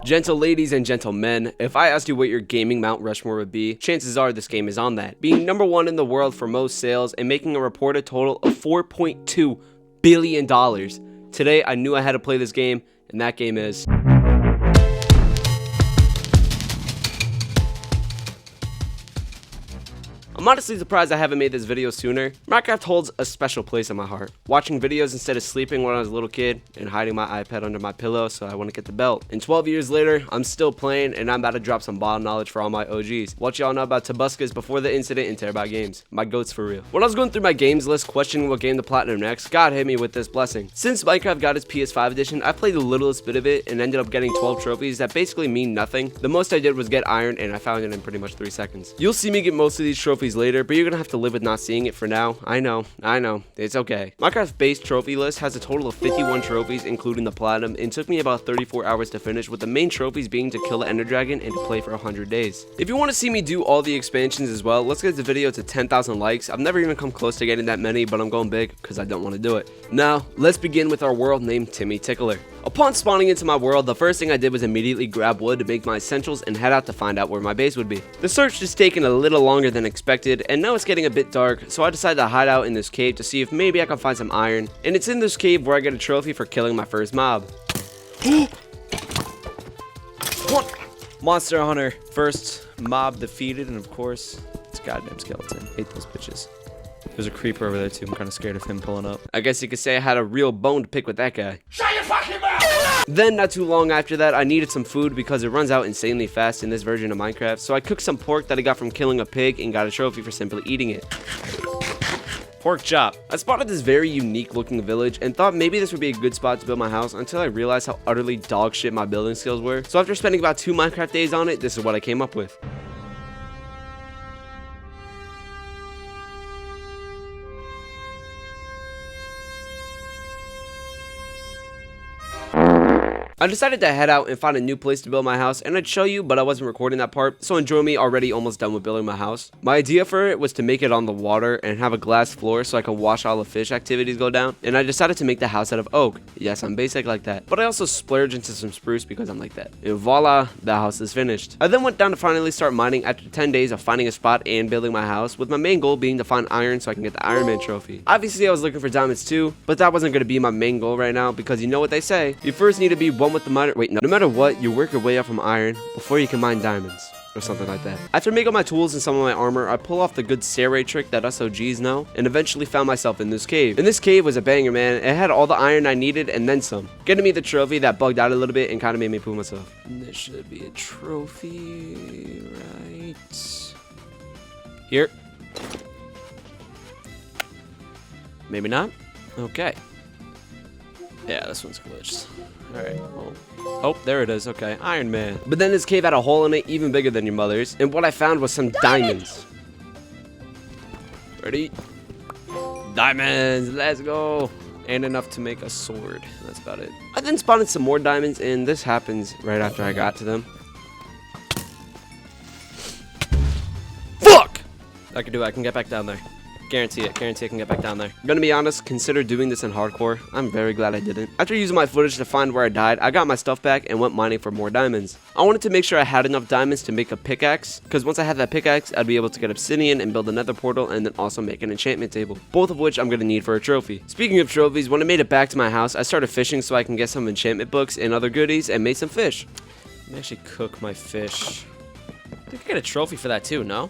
Gentle ladies and gentlemen, if I asked you what your gaming Mount Rushmore would be, chances are this game is on that. Being #1 in the world for most sales and making a reported total of $4.2 billion. Today, I knew I had to play this game, and that game is... I'm honestly surprised I haven't made this video sooner. Minecraft holds a special place in my heart. Watching videos instead of sleeping when I was a little kid and hiding my iPad under my pillow so I wouldn't get the belt. And 12 years later, I'm still playing and I'm about to drop some bottom knowledge for all my OGs. What y'all know about Tobuscus before the incident in Terabyte Games. My goats for real. When I was going through my games list questioning what game to platinum next, God hit me with this blessing. Since Minecraft got its PS5 edition, I played the littlest bit of it and ended up getting 12 trophies that basically mean nothing. The most I did was get iron and I found it in pretty much 3 seconds. You'll see me get most of these trophies later, but you're gonna have to live with not seeing it for now. I know, it's okay. Minecraft's base trophy list has a total of 51 trophies, including the platinum, and took me about 34 hours to finish, with the main trophies being to kill the Ender Dragon and to play for 100 days. If you want to see me do all the expansions as well, let's get the video to 10,000 likes. I've never even come close to getting that many, but I'm going big because I don't want to do it. Now, let's begin with our world named Timmy Tickler. Upon spawning into my world, the first thing I did was immediately grab wood to make my essentials and head out to find out where my base would be. The search has taken a little longer than expected, and now it's getting a bit dark, so I decided to hide out in this cave to see if maybe I can find some iron. And it's in this cave where I get a trophy for killing my first mob. What? Monster Hunter. First mob defeated, and of course, it's a goddamn skeleton. Hate those bitches. There's a creeper over there too. I'm kind of scared of him pulling up. I guess you could say I had a real bone to pick with that guy. Shut your fucking mouth! Then, not too long after that, I needed some food because it runs out insanely fast in this version of Minecraft. So I cooked some pork that I got from killing a pig and got a trophy for simply eating it. Pork chop. I spotted this very unique looking village and thought maybe this would be a good spot to build my house until I realized how utterly dog shit my building skills were. So after spending about 2 Minecraft days on it, this is what I came up with. I decided to head out and find a new place to build my house, and I'd show you, but I wasn't recording that part, so enjoy me already almost done with building my house. My idea for it was to make it on the water and have a glass floor so I could watch all the fish activities go down, and I decided to make the house out of oak. Yes, I'm basic like that, but I also splurged into some spruce because I'm like that. And voila, the house is finished. I then went down to finally start mining after 10 days of finding a spot and building my house, with my main goal being to find iron so I can get the Iron Man trophy. Obviously, I was looking for diamonds too, but that wasn't going to be my main goal right now because you know what they say. You first need to be one with the miner. Wait, no matter what, you work your way up from iron before you can mine diamonds. Or something like that. After making my tools and some of my armor, I pull off the good Saray trick that us OGs know, and eventually found myself in this cave. And this cave was a banger, man. It had all the iron I needed and then some. Getting me the trophy that bugged out a little bit and kind of made me poo myself. And there should be a trophy right here. Maybe not? Okay. Yeah, this one's glitched. Alright, well. Oh, there it is. Okay, Iron Man. But then this cave had a hole in it even bigger than your mother's, and what I found was some diamonds. Ready? Diamonds, let's go. And enough to make a sword. That's about it. I then spotted some more diamonds, and this happens right after I got to them. Fuck! I can do it. I can get back down there. Guarantee it. Guarantee I can get back down there. I'm gonna be honest, consider doing this in hardcore. I'm very glad I didn't. After using my footage to find where I died, I got my stuff back and went mining for more diamonds. I wanted to make sure I had enough diamonds to make a pickaxe, because once I had that pickaxe, I'd be able to get obsidian and build another portal and then also make an enchantment table, both of which I'm gonna need for a trophy. Speaking of trophies, when I made it back to my house, I started fishing so I can get some enchantment books and other goodies and made some fish. Let me actually cook my fish. I think I get a trophy for that too, no?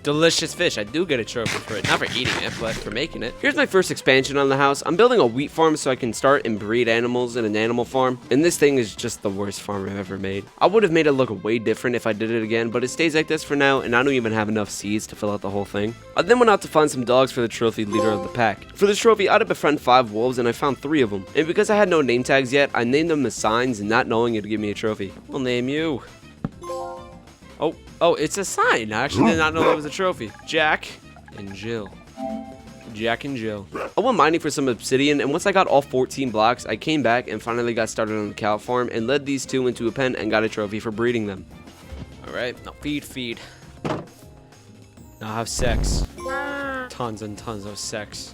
Delicious fish. I do get a trophy for it. Not for eating it, but for making it. Here's my first expansion on the house. I'm building a wheat farm so I can start and breed animals in an animal farm. And this thing is just the worst farm I've ever made. I would have made it look way different if I did it again, but it stays like this for now, and I don't even have enough seeds to fill out the whole thing. I then went out to find some dogs for the trophy leader of the pack. For this trophy, I had to befriend 5 wolves, and I found 3 of them. And because I had no name tags yet, I named them as signs, not knowing it'd give me a trophy. I'll name you. Oh, it's a sign. I actually did not know that was a trophy. Jack and Jill. Jack and Jill. I went mining for some obsidian, and once I got all 14 blocks, I came back and finally got started on the cow farm and led these 2 into a pen and got a trophy for breeding them. Alright, now feed. Now have sex. Tons and tons of sex.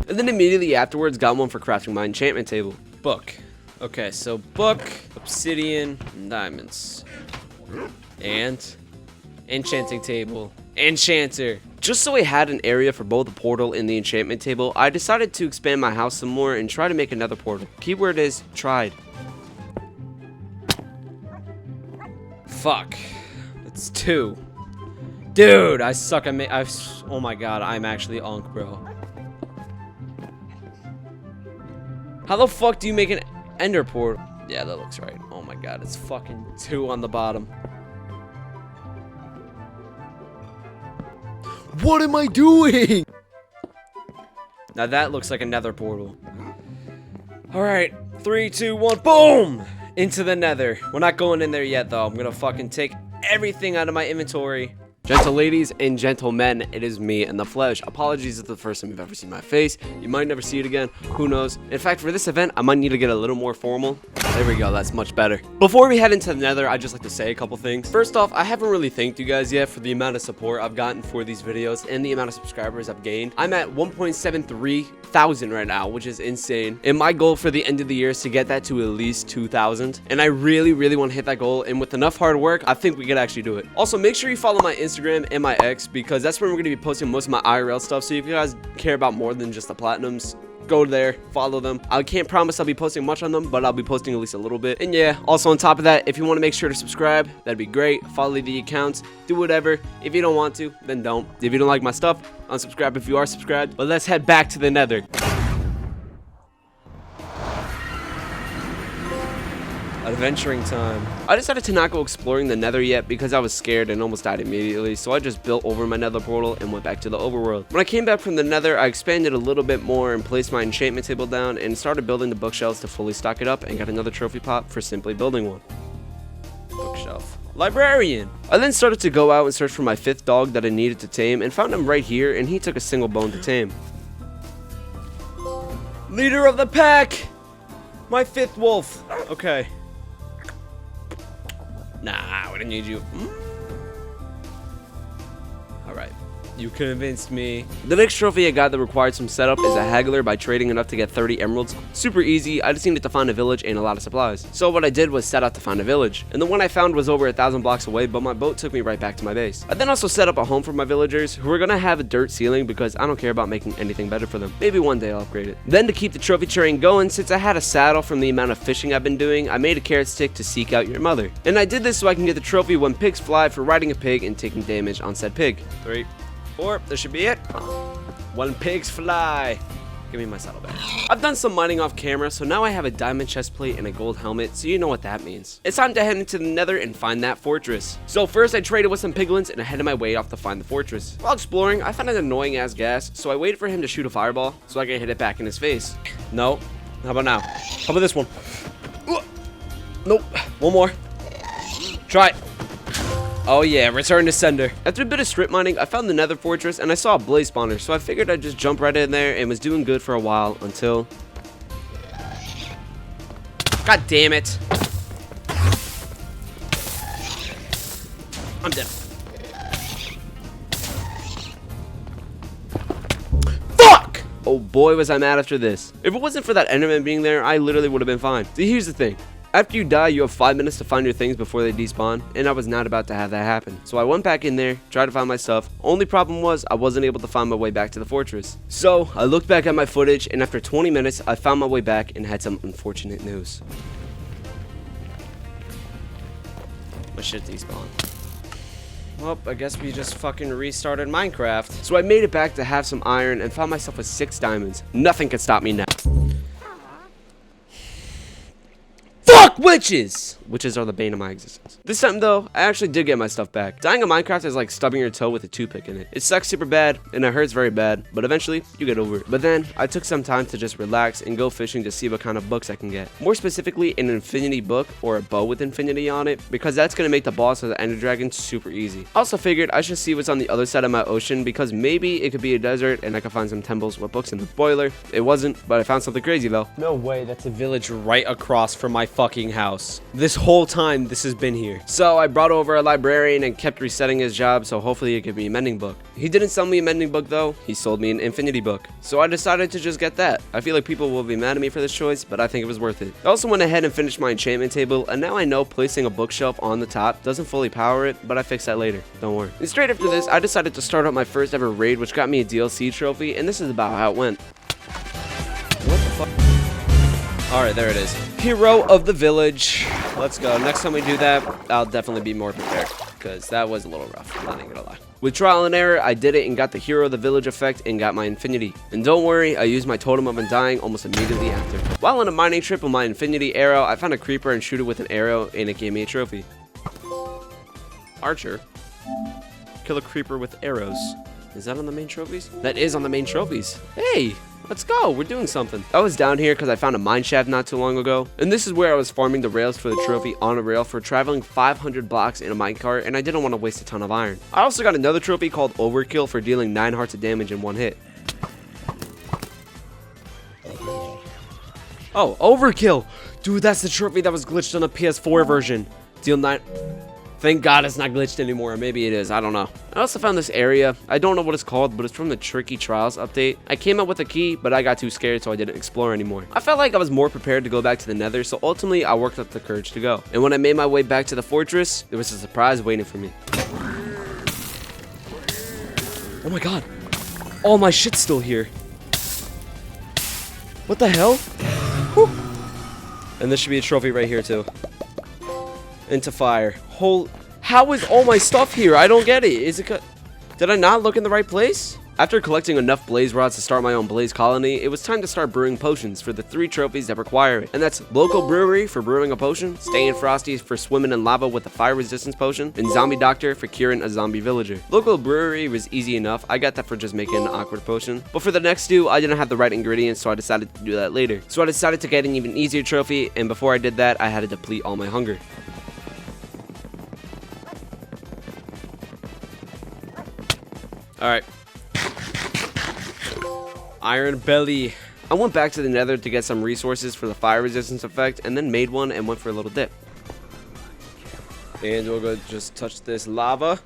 And then immediately afterwards got one for crafting my enchantment table. Book. Okay, so book, obsidian, and diamonds. And enchanting table. Enchanter. Just so I had an area for both the portal and the enchantment table, I decided to expand my house some more and try to make another portal. Keyword is tried. Fuck. It's 2. Dude, I suck at oh my god, I'm actually unk, bro. How the fuck do you make an ender portal? Yeah, that looks right. Oh my god, it's fucking 2 on the bottom. What am I doing? Now that looks like a nether portal. Alright, 3, 2, 1, boom! Into the nether. We're not going in there yet, though. I'm gonna fucking take everything out of my inventory. Gentle ladies and gentlemen, it is me in the flesh. Apologies if it's the first time you've ever seen my face. You might never see it again. Who knows? In fact, for this event, I might need to get a little more formal. There we go. That's much better. Before we head into the nether, I'd just like to say a couple things. First off, I haven't really thanked you guys yet for the amount of support I've gotten for these videos and the amount of subscribers I've gained. I'm at 1.73 thousand right now, which is insane. And my goal for the end of the year is to get that to at least 2,000. And I really want to hit that goal. And with enough hard work, I think we could actually do it. Also, make sure you follow my Instagram and my X, because that's where we're going to be posting most of my IRL stuff. So if you guys care about more than just the platinums, go there, follow them. I can't promise I'll be posting much on them, but I'll be posting at least a little bit. And yeah, also on top of that, if you want to make sure to subscribe, that'd be great. Follow the accounts, do whatever. If you don't want to, then don't. If you don't like my stuff, unsubscribe if you are subscribed. But let's head back to the nether. Adventuring time. I decided to not go exploring the nether yet because I was scared and almost died immediately, so I just built over my nether portal and went back to the overworld. When I came back from the nether, I expanded a little bit more and placed my enchantment table down and started building the bookshelves to fully stock it up and got another trophy pot for simply building one. Bookshelf. Librarian. I then started to go out and search for my 5th dog that I needed to tame and found him right here, and he took a single bone to tame. Leader of the pack! My 5th wolf. Okay. Nah, we don't need you. Alright. You convinced me. The next trophy I got that required some setup is a haggler by trading enough to get 30 emeralds. Super easy. I just needed to find a village and a lot of supplies. So what I did was set out to find a village. And the one I found was over 1,000 blocks away, but my boat took me right back to my base. I then also set up a home for my villagers, who are gonna have a dirt ceiling because I don't care about making anything better for them. Maybe one day I'll upgrade it. Then to keep the trophy train going, since I had a saddle from the amount of fishing I've been doing, I made a carrot stick to seek out your mother. And I did this so I can get the trophy when pigs fly for riding a pig and taking damage on said pig. 3, 4, this should be it. When pigs fly. Give me my saddle back. I've done some mining off camera, so now I have a diamond chest plate and a gold helmet, so you know what that means. It's time to head into the nether and find that fortress. So first I traded with some piglins and I headed my way off to find the fortress. While exploring, I found an annoying ass gas, so I waited for him to shoot a fireball so I could hit it back in his face. No. How about now? How about this one? Nope. One more. Try it. Oh yeah, return to sender. After a bit of strip mining, I found the nether fortress and I saw a blaze spawner, so I figured I'd just jump right in there and was doing good for a while until... God damn it. I'm dead. Fuck! Oh boy, was I mad after this. If it wasn't for that enderman being there, I literally would have been fine. See, here's the thing. After you die, you have 5 minutes to find your things before they despawn, and I was not about to have that happen. So I went back in there, tried to find my stuff. Only problem was, I wasn't able to find my way back to the fortress. So, I looked back at my footage, and after 20 minutes, I found my way back and had some unfortunate news. My shit despawned. Well, I guess we just fucking restarted Minecraft. So I made it back to have some iron and found myself with 6 diamonds. Nothing could stop me now. Fuck witches! Witches are the bane of my existence. This time though, I actually did get my stuff back. Dying in Minecraft is like stubbing your toe with a toothpick in it. It sucks super bad, and it hurts very bad, but eventually, you get over it. But then, I took some time to just relax and go fishing to see what kind of books I can get. More specifically, an infinity book, or a bow with infinity on it, because that's gonna make the boss of the ender dragon super easy. I also figured I should see what's on the other side of my ocean, because maybe it could be a desert, and I could find some temples with books in them. Spoiler, it wasn't, but I found something crazy though. No way, that's a village right across from my fucking house. This whole time this has been here. So I brought over a librarian and kept resetting his job, so hopefully he'd give me a mending book. He didn't sell me a mending book though, he sold me an infinity book. So I decided to just get that. I feel like people will be mad at me for this choice, but I think it was worth it. I also went ahead and finished my enchantment table, and now I know placing a bookshelf on the top doesn't fully power it, but I fix that later, don't worry. And straight after this, I decided to start up my first ever raid, which got me a DLC trophy, and this is about how it went. What the fuck? Alright, there it is. Hero of the village. Let's go. Next time we do that, I'll definitely be more prepared, because that was a little rough, I'm not even gonna lie. With trial and error, I did it and got the hero of the village effect and got my infinity. And don't worry, I used my totem of undying almost immediately after. While on a mining trip with my infinity arrow, I found a creeper and shoot it with an arrow, and it gave me a trophy. Archer. Kill a creeper with arrows. Is that on the main trophies? That is on the main trophies. Hey, let's go. We're doing something. I was down here because I found a mine shaft not too long ago. And this is where I was farming the rails for the trophy on a rail for traveling 500 blocks in a minecart, and I didn't want to waste a ton of iron. I also got another trophy called Overkill for dealing 9 hearts of damage in one hit. Oh, Overkill. Dude, that's the trophy that was glitched on the PS4 version. Deal 9... Thank God it's not glitched anymore. Maybe it is. I don't know. I also found this area. I don't know what it's called, but it's from the Tricky Trials update. I came up with a key, but I got too scared, so I didn't explore anymore. I felt like I was more prepared to go back to the Nether, so ultimately I worked up the courage to go. And when I made my way back to the fortress, there was a surprise waiting for me. Oh my God. All my shit's still here. What the hell? Whew. And this should be a trophy right here too. Into fire. How is all my stuff here? I don't get it. Is it did I not look in the right place? After collecting enough blaze rods to start my own blaze colony, it was time to start brewing potions for the 3 trophies that require it. And that's local brewery for brewing a potion, staying frosty for swimming in lava with a fire resistance potion, and zombie doctor for curing a zombie villager. Local brewery was easy enough. I got that for just making an awkward potion. But for the next 2, I didn't have the right ingredients, so I decided to do that later. So I decided to get an even easier trophy, and before I did that, I had to deplete all my hunger. Alright. Iron Belly. I went back to the Nether to get some resources for the fire resistance effect, and then made one and went for a little dip. And we'll go just touch this lava.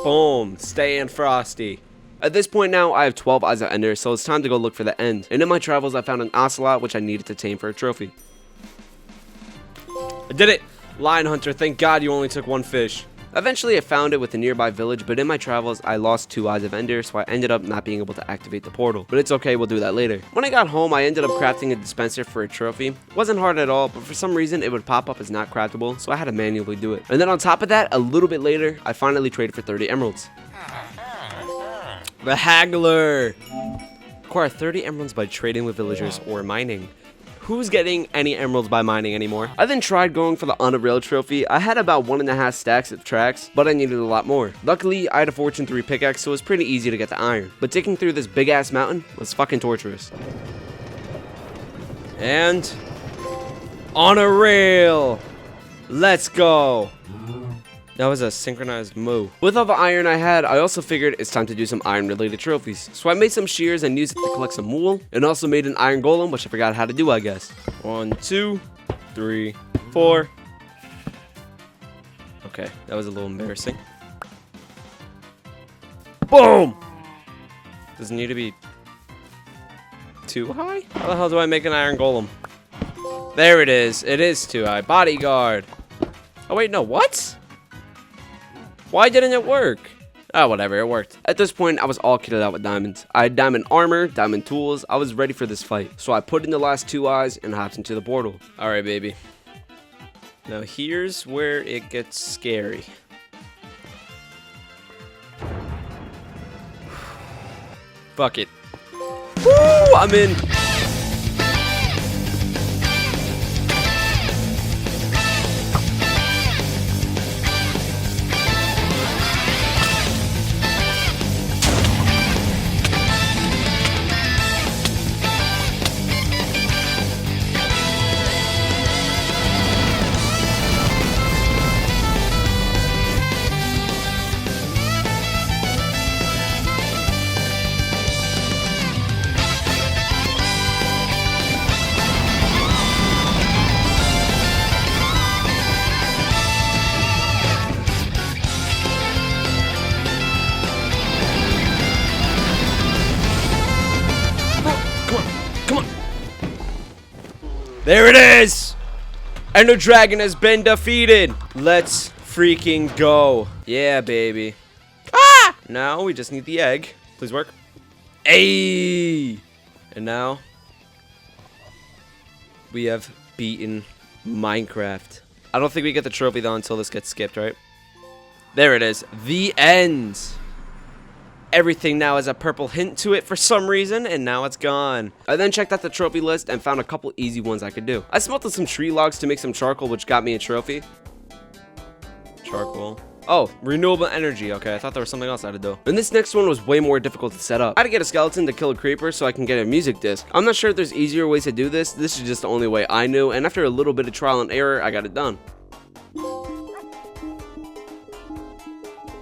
Boom. Staying frosty. At this point now, I have 12 Eyes of Ender, so it's time to go look for the end. And in my travels, I found an ocelot, which I needed to tame for a trophy. I did it! Lion Hunter, thank God you only took 1 fish. Eventually I found it with a nearby village, but in my travels I lost 2 Eyes of Ender, so I ended up not being able to activate the portal. But it's okay, we'll do that later. When I got home, I ended up crafting a dispenser for a trophy. It wasn't hard at all, but for some reason it would pop up as not craftable, so I had to manually do it. And then on top of that, a little bit later, I finally traded for 30 emeralds. The Haggler! Acquire 30 emeralds by trading with villagers or mining. Who's getting any emeralds by mining anymore? I then tried going for the on a rail trophy. I had about 1.5 stacks of tracks, but I needed a lot more. Luckily, I had a Fortune 3 pickaxe, so it was pretty easy to get the iron. But digging through this big ass mountain was fucking torturous. And on a rail. Let's go. That was a synchronized moo. With all the iron I had, I also figured it's time to do some iron related trophies. So I made some shears and used it to collect some wool, and also made an iron golem, which I forgot how to do, I guess. 1, 2, 3, 4. Okay, that was a little embarrassing. Boom! Does it need to be too high? How the hell do I make an iron golem? There it is. It is too high. Bodyguard. Oh wait, no, what? Why didn't it work? Oh, whatever, it worked. At this point, I was all kitted out with diamonds. I had diamond armor, diamond tools. I was ready for this fight. So I put in the last 2 eyes and hopped into the portal. Alright, baby. Now here's where it gets scary. Fuck it. Woo! I'm in. There it is! Ender Dragon has been defeated. Let's freaking go. Yeah, baby. Ah! Now we just need the egg. Please work. Ayy! And now we have beaten Minecraft. I don't think we get the trophy though until this gets skipped, right? There it is. The end. Everything now has a purple hint to it for some reason, and now it's gone. I then checked out the trophy list and found a couple easy ones I could do. I smelted some tree logs to make some charcoal, which got me a trophy. Charcoal. Oh, renewable energy. Okay, I thought there was something else I had to do. And this next one was way more difficult to set up. I had to get a skeleton to kill a creeper so I can get a music disc. I'm not sure if there's easier ways to do this. This is just the only way I knew, and after a little bit of trial and error, I got it done.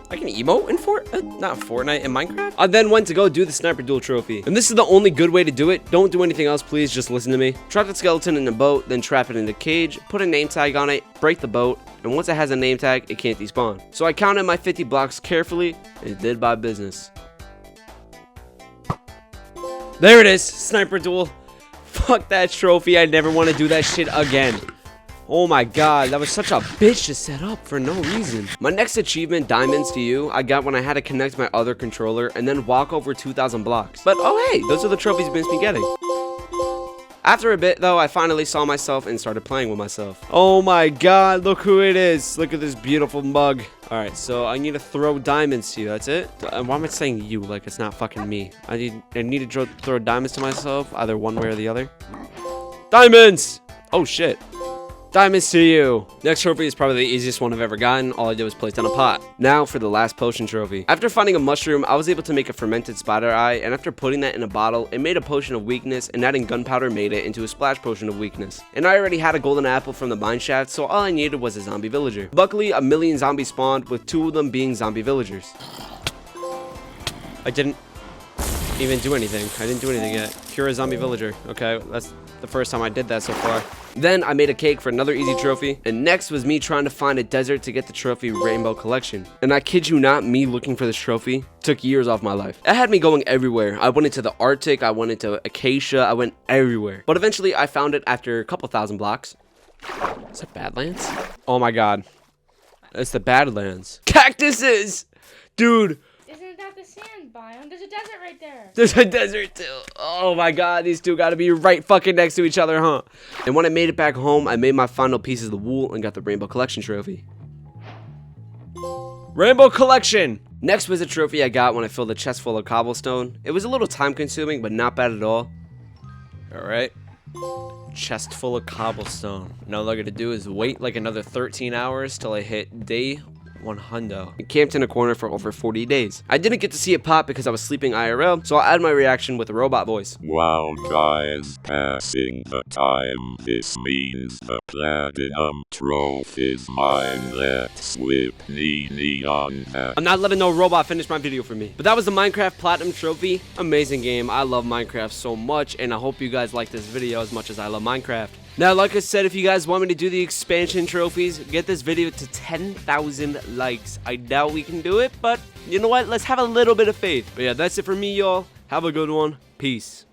I can emote in Fortnite, in Minecraft? I then went to go do the sniper duel trophy. And this is the only good way to do it. Don't do anything else, please. Just listen to me. Trap the skeleton in a boat, then trap it in a cage, put a name tag on it, break the boat, and once it has a name tag, it can't despawn. So I counted my 50 blocks carefully, and it did my business. There it is, sniper duel. Fuck that trophy. I never want to do that shit again. Oh my god, that was such a bitch to set up for no reason. My next achievement, Diamonds to You, I got when I had to connect my other controller and then walk over 2,000 blocks. But oh hey, those are the trophies you've been getting. After a bit though, I finally saw myself and started playing with myself. Oh my god, look who it is. Look at this beautiful mug. Alright, so I need to throw diamonds to you, that's it? Why am I saying you like it's not fucking me? I need to throw diamonds to myself, either one way or the other. Diamonds! Oh shit. Diamonds to you. Next trophy is probably the easiest one I've ever gotten. All I did was place down a pot. Now for the last potion trophy. After finding a mushroom, I was able to make a fermented spider eye, and after putting that in a bottle, it made a potion of weakness, and adding gunpowder made it into a splash potion of weakness. And I already had a golden apple from the mine shaft, so all I needed was a zombie villager. Luckily, a million zombies spawned, with 2 of them being zombie villagers. I didn't even do anything. I didn't do anything yet. Cure a zombie villager. Okay, that's the first time I did that so far. Then I made a cake for another easy trophy, and next was me trying to find a desert to get the trophy Rainbow Collection. And I kid you not, me looking for this trophy took years off my life. It had me going everywhere. I went into the Arctic, I went into Acacia, I went everywhere. But eventually I found it after a couple thousand blocks. Is that Badlands? Oh my god. It's the Badlands. Cactuses! Dude. Isn't that the sand biome? There's a desert right there. There's a desert too. Oh my god, these two gotta be right fucking next to each other, huh? And when I made it back home, I made my final pieces of the wool and got the Rainbow Collection trophy. Rainbow Collection! Next was a trophy I got when I filled a chest full of cobblestone. It was a little time consuming, but not bad at all. Alright. Chest full of cobblestone. Now all I gotta do is wait like another 13 hours till I hit day 100. I camped in a corner for over 40 days. I didn't get to see it pop because I was sleeping IRL, so I'll add my reaction with a robot voice. Wow guys, passing the time. This means the platinum trophy's mine. Let's whip on that. I'm not letting no robot finish my video for me. But that was the Minecraft Platinum Trophy. Amazing game. I love Minecraft so much, and I hope you guys like this video as much as I love Minecraft. Now, like I said, if you guys want me to do the expansion trophies, get this video to 10,000 likes. I doubt we can do it, but you know what? Let's have a little bit of faith. But yeah, that's it for me, y'all. Have a good one. Peace.